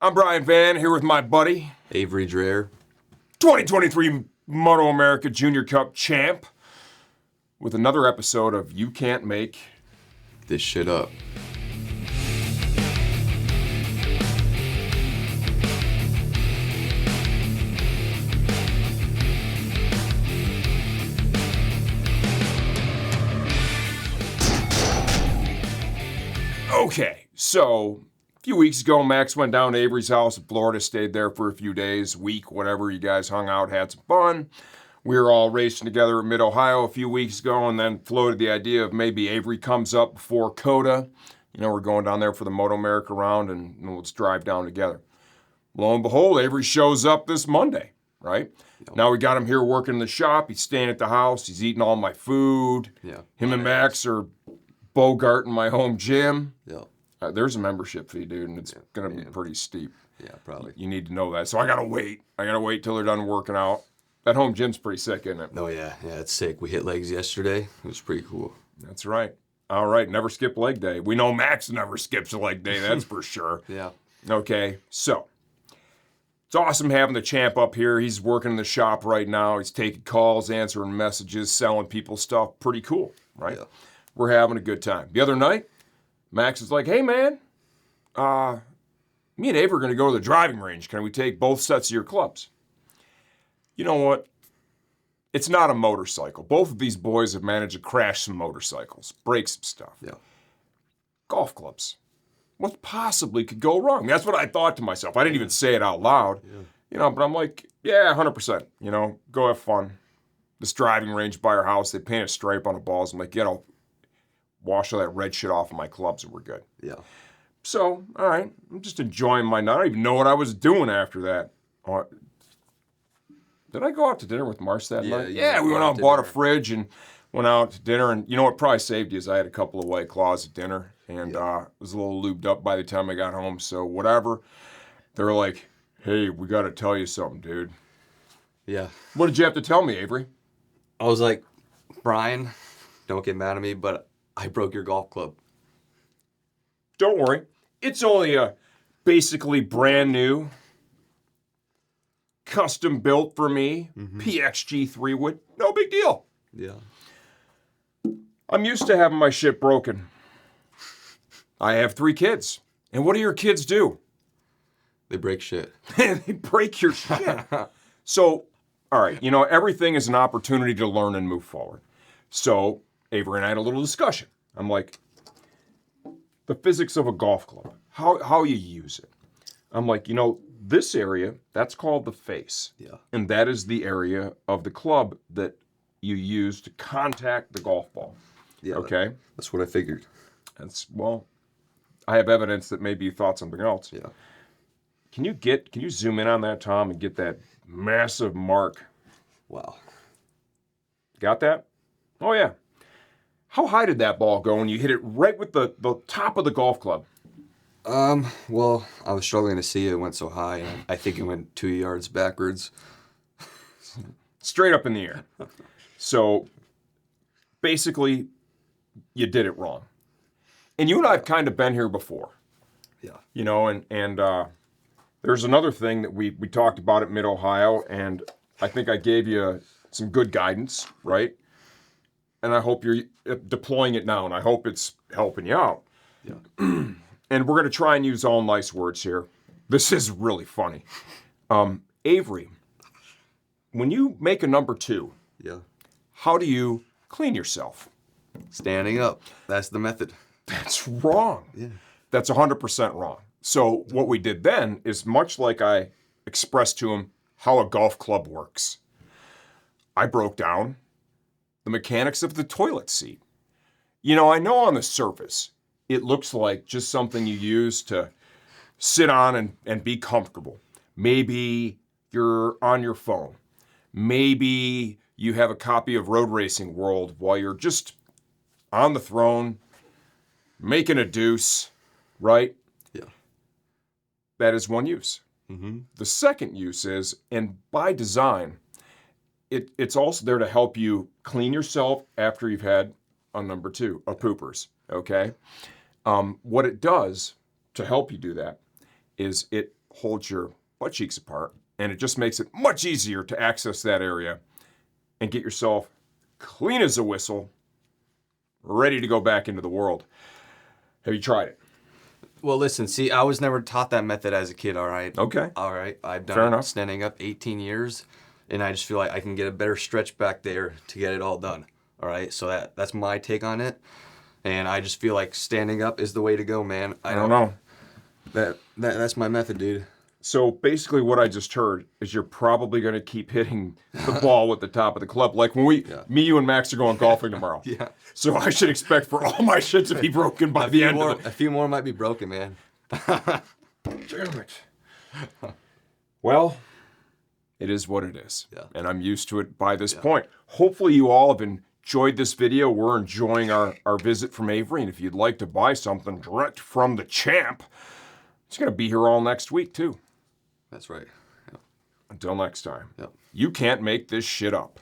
I'm Brian Van, here with my buddy, Avery Dreher. 2023 Moto America Junior Cup champ, with another episode of You Can't Make This Shit Up. Okay, so a few weeks ago, Max went down to Avery's house in Florida, stayed there for a few days, week, whatever. You guys hung out, had some fun. We were all racing together at Mid Ohio a few weeks ago, and then floated the idea of maybe Avery comes up before COTA. You know, we're going down there for the Moto America round, and let's drive down together. Lo and behold, Avery shows up this Monday, right? Yep. Now we got him here working in the shop. He's staying at the house. He's eating all my food. Yeah. Him and Max are bogarting my home gym. Yeah. There's a membership fee, dude, and it's going to be pretty steep. Yeah, probably. You need to know that. So I got to wait. I got to wait till they're done working out. That home gym's pretty sick, isn't it? Oh, yeah. Yeah, it's sick. We hit legs yesterday. It was pretty cool. That's right. All right, never skip leg day. We know Max never skips a leg day, that's for sure. Yeah. Okay, so it's awesome having the champ up here. He's working in the shop right now. He's taking calls, answering messages, selling people stuff. Pretty cool, right? Yeah. We're having a good time. The other night, Max is like, hey, man, me and Avery are going to go to the driving range. Can we take both sets of your clubs? You know what? It's not a motorcycle. Both of these boys have managed to crash some motorcycles, break some stuff. Yeah. Golf clubs. What possibly could go wrong? That's what I thought to myself. I didn't even say it out loud, but I'm like, yeah, 100%. Go have fun. This driving range by our house, they paint a stripe on the balls. I'm like, wash all that red shit off of my clubs and we're good. Yeah. So, all right, I'm just enjoying my night. I don't even know what I was doing after that. Did I go out to dinner with Marsh that night? Yeah, we went out and bought a fridge and went out to dinner. And you know what probably saved you is I had a couple of White Claws at dinner and was a little lubed up by the time I got home. So whatever. They were like, hey, we got to tell you something, dude. Yeah. What did you have to tell me, Avery? I was like, Brian, don't get mad at me, but I broke your golf club. Don't worry. It's only a basically brand new, custom built for me, PXG 3-wood. No big deal. Yeah. I'm used to having my shit broken. I have 3 kids. And what do your kids do? They break shit. They break your shit. So, all right, everything is an opportunity to learn and move forward. So, Avery and I had a little discussion. I'm like, the physics of a golf club, how you use it. I'm like, this area, that's called the face. Yeah. And that is the area of the club that you use to contact the golf ball. Yeah. Okay? That's what I figured. I have evidence that maybe you thought something else. Yeah. Can you zoom in on that, Tom, and get that massive mark? Wow. Got that? Oh, yeah. How high did that ball go when you hit it right with the top of the golf club? Well, I was struggling to see it. It went so high, and I think it went 2 yards backwards. Straight up in the air. So, basically, you did it wrong. And you and I have kind of been here before. Yeah. And there's another thing that we talked about at Mid Ohio, and I think I gave you some good guidance, right? And I hope you're deploying it now, and I hope it's helping you out. Yeah. And we're going to try and use all nice words here. This is really funny. Avery, when you make a number 2, Yeah. how do you clean yourself? Standing up. That's the method. That's wrong. Yeah. That's 100% wrong. So what we did then is much like I expressed to him how a golf club works. I broke down the mechanics of the toilet seat. I know on the surface, it looks like just something you use to sit on and be comfortable. Maybe you're on your phone. Maybe you have a copy of Road Racing World while you're just on the throne, making a deuce, right? Yeah. That is one use. Mm-hmm. The second use is, and by design, it's also there to help you clean yourself after you've had a number 2 of poopers, okay? What it does to help you do that is it holds your butt cheeks apart, and it just makes it much easier to access that area and get yourself clean as a whistle, ready to go back into the world. Have you tried it? Well, listen, see, I was never taught that method as a kid, all right? Okay. All right, I've done Fair it enough. standing up 18 years, and I just feel like I can get a better stretch back there to get it all done, all right? So that's my take on it, and I just feel like standing up is the way to go, man. I don't know. That's my method, dude. So basically what I just heard is you're probably going to keep hitting the ball with the top of the club. Like when me, you, and Max are going golfing tomorrow. Yeah. So I should expect for all my shit to be broken by the end of A few more might be broken, man. Damn it. Well, it is what it is. Yeah. And I'm used to it by this point. Hopefully you all have enjoyed this video. We're enjoying our visit from Avery. And if you'd like to buy something direct from the champ, he's going to be here all next week too. That's right. Yep. Until next time. Yep. You can't make this shit up.